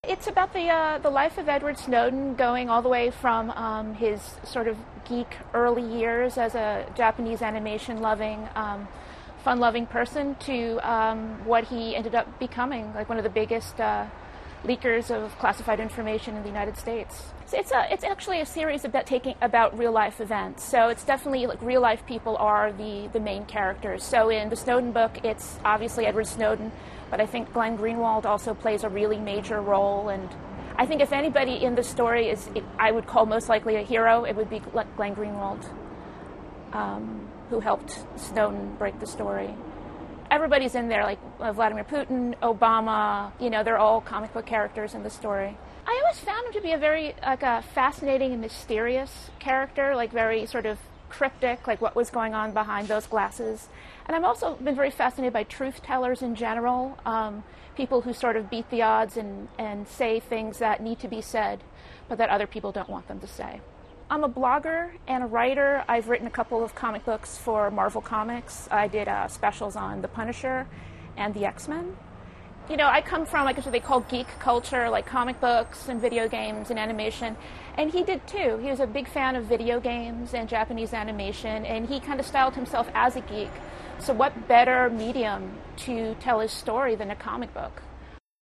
It's about the life of Edward Snowden, going all the way from his sort of geek early years as a Japanese animation-loving, fun-loving person to what he ended up becoming, like one of the biggest leakers of classified information in the United States. So it's actually a series about real-life events. So it's definitely like real-life people are the main characters. So in the Snowden book, it's obviously Edward Snowden, but I think Glenn Greenwald also plays a really major role. And I think if anybody in the story I would call most likely a hero, it would be Glenn Greenwald, who helped Snowden break the story. Everybody's in there, like Vladimir Putin, Obama, they're all comic book characters in the story. I always found him to be a very a fascinating and mysterious character, like very sort of cryptic, like what was going on behind those glasses. And I've also been very fascinated by truth tellers in general, people who sort of beat the odds and say things that need to be said, but that other people don't want them to say. I'm a blogger and a writer. I've written a couple of comic books for Marvel Comics. I did specials on The Punisher and the X-Men. I come from, like what they call geek culture, like comic books and video games and animation, and he did too. He was a big fan of video games and Japanese animation, and he kind of styled himself as a geek. So what better medium to tell his story than a comic book?